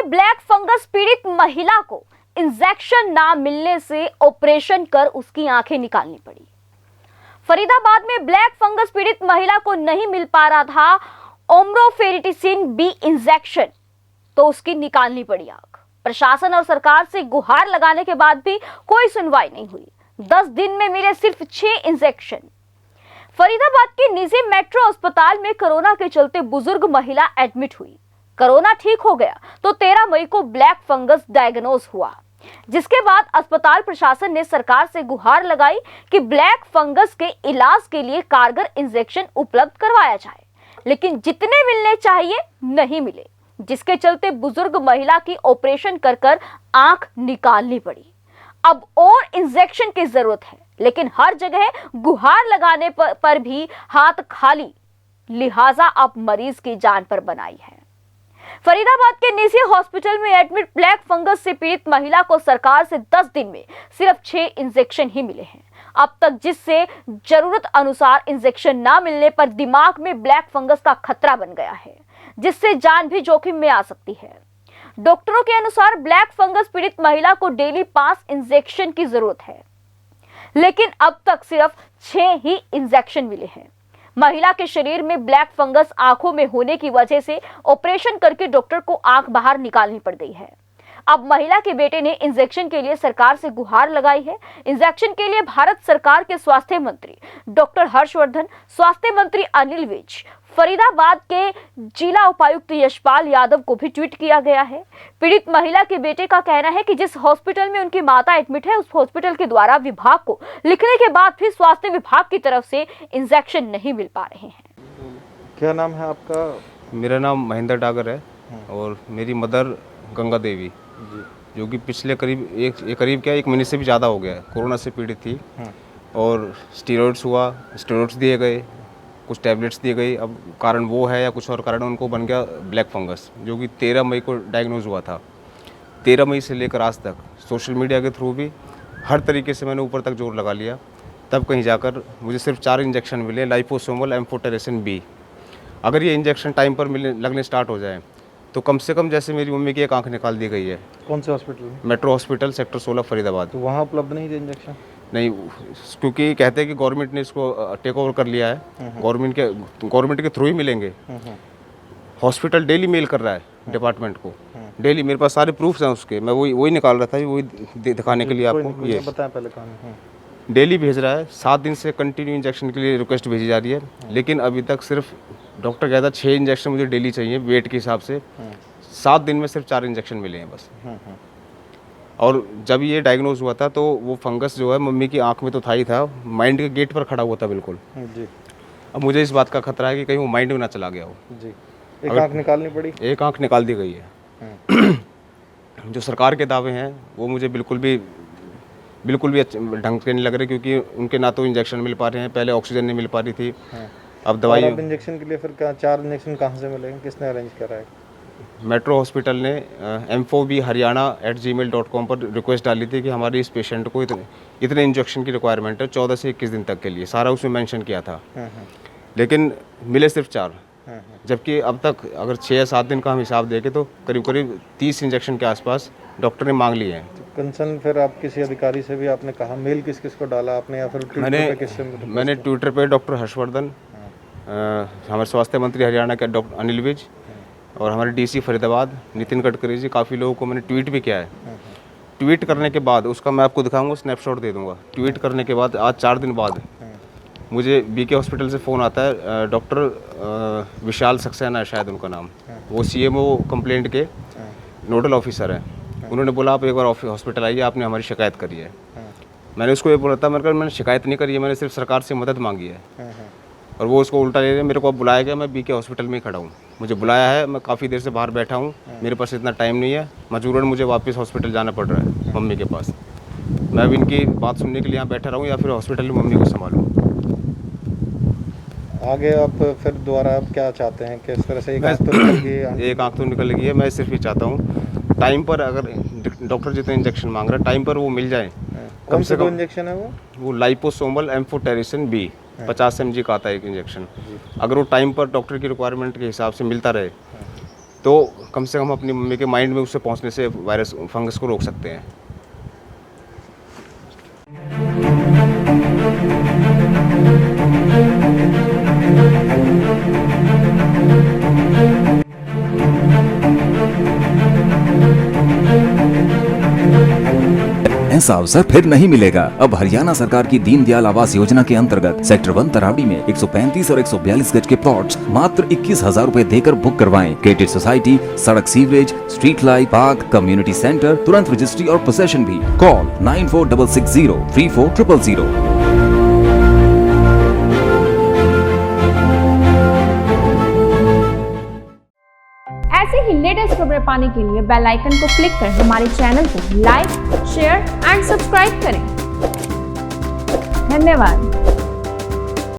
Black fungus पीड़ित महिला को इंजेक्शन ना मिलने से ऑपरेशन कर उसकी आंखें निकालनी पड़ी। फरीदाबाद में ब्लैक फंगस पीड़ित महिला को नहीं मिल पा रहा था ओम्रोफेरिटिसिन बी इंजेक्शन, तो उसकी निकालनी पड़ी आंख। प्रशासन और सरकार से गुहार लगाने के बाद भी कोई सुनवाई नहीं हुई। 10 दिन में मिले सिर्फ 6 इंजेक्शन। फरीदाबाद के निजी मेट्रो अस्पताल में कोरोना के चलते बुजुर्ग महिला एडमिट हुई। कोरोना ठीक हो गया तो 13 मई को ब्लैक फंगस डायग्नोज हुआ, जिसके बाद अस्पताल प्रशासन ने सरकार से गुहार लगाई कि ब्लैक फंगस के इलाज के लिए कारगर इंजेक्शन उपलब्ध करवाया जाए, लेकिन जितने मिलने चाहिए नहीं मिले, जिसके चलते बुजुर्ग महिला की ऑपरेशन कर आंख निकालनी पड़ी। अब और इंजेक्शन की जरूरत है, लेकिन हर जगह गुहार लगाने पर भी हाथ खाली, लिहाजा अब मरीज की जान पर बनाई है। फरीदाबाद के निजी हॉस्पिटल में एडमिट ब्लैक फंगस से पीड़ित महिला को सरकार से 10 दिन में सिर्फ 6 इंजेक्शन ही मिले हैं अब तक, जिससे जरूरत अनुसार इंजेक्शन ना मिलने पर दिमाग में ब्लैक फंगस का खतरा बन गया है, जिससे जान भी जोखिम में आ सकती है। डॉक्टरों के अनुसार ब्लैक फंगस पीड़ित महिला को डेली 5 इंजेक्शन की जरूरत है, लेकिन अब तक सिर्फ 6 ही इंजेक्शन मिले हैं। महिला के शरीर में ब्लैक फंगस आंखों में होने की वजह से ऑपरेशन करके डॉक्टर को आंख बाहर निकालनी पड़ गई है। अब महिला के बेटे ने इंजेक्शन के लिए सरकार से गुहार लगाई है। इंजेक्शन के लिए भारत सरकार के स्वास्थ्य मंत्री डॉक्टर हर्षवर्धन, स्वास्थ्य मंत्री अनिल विज, फरीदाबाद के जिला उपायुक्त यशपाल यादव को भी ट्वीट किया गया है। पीड़ित महिला के बेटे का कहना है कि जिस हॉस्पिटल में उनकी माता एडमिट है, उस हॉस्पिटल के द्वारा विभाग को लिखने के बाद भी स्वास्थ्य विभाग की तरफ से इंजेक्शन नहीं मिल पा रहे हैं। क्या नाम है आपका? मेरा नाम महेंद्र डागर है और मेरी मदर गंगा देवी जी। जो कि पिछले करीब एक महीने से भी ज़्यादा हो गया है, कोरोना से पीड़ित थी और स्टेरॉइड्स दिए गए, कुछ टैबलेट्स दिए गई। अब कारण वो है या कुछ और कारण, उनको बन गया ब्लैक फंगस, जो कि 13 मई को डायग्नोज हुआ था। 13 मई से लेकर आज तक सोशल मीडिया के थ्रू भी हर तरीके से मैंने ऊपर तक जोर लगा लिया, तब कहीं जाकर मुझे सिर्फ 4 इंजेक्शन मिले लाइपोसोमल एम्फोटेरेसिन बी। अगर ये इंजेक्शन टाइम पर लगने स्टार्ट हो जाए तो कम से कम जैसे मेरी मम्मी की एक आंख निकाल दी गई है। कौन से हॉस्पिटल में? Metro hospital sector 16 Faridabad. तो वहाँ उपलब्ध नहीं थे इंजेक्शन? नहीं, क्योंकि कहते हैं कि गवर्नमेंट ने इसको टेक ओवर कर लिया है, गवर्नमेंट के थ्रू ही मिलेंगे। हॉस्पिटल डेली मेल कर रहा है डिपार्टमेंट को, डेली। मेरे पास सारे प्रूफ्स हैं उसके, मैं वही निकाल रहा था, वही दिखाने के लिए आपको। ये बताएं पहले कहां। डेली भेज रहा है, 7 दिन से कंटिन्यू इंजेक्शन के लिए रिक्वेस्ट भेजी जा रही है, लेकिन अभी तक सिर्फ डॉक्टर कहता है 6 इंजेक्शन मुझे डेली चाहिए वेट के हिसाब से। 7 दिन में सिर्फ 4 इंजेक्शन मिले हैं बस। और जब ये डायग्नोज हुआ था तो वो फंगस जो है मम्मी की आंख में तो था ही था, माइंड के गेट पर खड़ा हुआ था बिल्कुल जी। अब मुझे इस बात का खतरा है कि कहीं वो माइंड में ना चला गया हो जी। एक आंख निकालनी पड़ी? एक आंख निकाल दी गई है। जो सरकार के दावे हैं वो मुझे बिल्कुल भी ढंग से नहीं लग रहे, क्योंकि उनके ना तो इंजेक्शन मिल पा रहे हैं, पहले ऑक्सीजन नहीं मिल पा रही थी। अब दवाई इंजेक्शन के लिए फिर 4 इंजेक्शन कहाँ से मिलेंगे? किसने अरेंज करा है? मेट्रो हॉस्पिटल ने m4bharyana@gmail.com पर रिक्वेस्ट डाली थी कि हमारी इस पेशेंट को इतने इंजेक्शन की रिक्वायरमेंट है 14 से 21 दिन तक के लिए, सारा उसमें मेंशन किया था। लेकिन मिले सिर्फ 4, जबकि अब तक अगर 6 या 7 दिन का हम हिसाब देखें तो करीब 30 इंजेक्शन के आसपास डॉक्टर ने मांग लिए हैं। कंसर्न फिर आप किसी अधिकारी से भी आपने कहा, मेल किस किस को डाला आपने, या फिर मैंने ट्विटर पे डॉक्टर हर्षवर्धन, हमारे स्वास्थ्य मंत्री हरियाणा के डॉक्टर अनिल विज और हमारे डीसी फरीदाबाद नितिन गडकरी जी, काफ़ी लोगों को मैंने ट्वीट भी किया है। ट्वीट करने के बाद उसका मैं आपको दिखाऊंगा, स्नैपशॉट दे दूंगा। ट्वीट करने के बाद आज 4 दिन बाद मुझे बीके हॉस्पिटल से फ़ोन आता है। डॉक्टर विशाल सक्सेना है शायद उनका नाम, वो सीएमओ कंप्लेंट के नोडल ऑफिसर हैं। उन्होंने बोला आप एक बार हॉस्पिटल आइए, आपने हमारी शिकायत करी है। मैंने उसको ये बोला था, मैंने शिकायत नहीं करी है, मैंने सिर्फ सरकार से मदद मांगी है। और वो उसको उल्टा ले रहे हैं। मेरे को अब बुलाया गया, मैं बीके हॉस्पिटल में ही खड़ा हूँ, मुझे बुलाया है, मैं काफ़ी देर से बाहर बैठा हूँ, मेरे पास इतना टाइम नहीं है, मजबूरन मुझे वापस हॉस्पिटल जाना पड़ रहा है मम्मी के पास। मैं अब इनकी बात सुनने के लिए यहाँ बैठा रहूँ या फिर हॉस्पिटल में मम्मी को संभालूँ? आगे आप फिर दोबारा आप क्या चाहते हैं? किस तरह से एक आंख तो निकल गई है, मैं सिर्फ ये चाहता हूँ टाइम पर, अगर डॉक्टर जितने इंजेक्शन मांग रहा है टाइम पर वो मिल जाए। कम से कम इंजेक्शन है वो लाइपोसोमल एम्फोटेरेसिन बी 50 mg का आता है एक इंजेक्शन। अगर वो टाइम पर डॉक्टर की रिक्वायरमेंट के हिसाब से मिलता रहे तो कम से कम अपनी मम्मी के माइंड में उससे पहुंचने से वायरस फंगस को रोक सकते हैं। ऐसा अवसर फिर नहीं मिलेगा। अब हरियाणा सरकार की दीनदयाल आवास योजना के अंतर्गत सेक्टर 1 तरावड़ी में 135 और 142 गज के प्लॉट्स मात्र 21,000 रुपए देकर बुक करवाएं। क्रेडिट सोसाइटी, सड़क, sewerage, street light, park, community centre, तुरंत रजिस्ट्री और पोसेशन भी। कॉल 9466034000। ऐसे ही लेटेस्ट खबरें पाने के लिए बेल आइकन को क्लिक कर हमारे चैनल को लाइक, शेयर एंड सब्सक्राइब करें। धन्यवाद।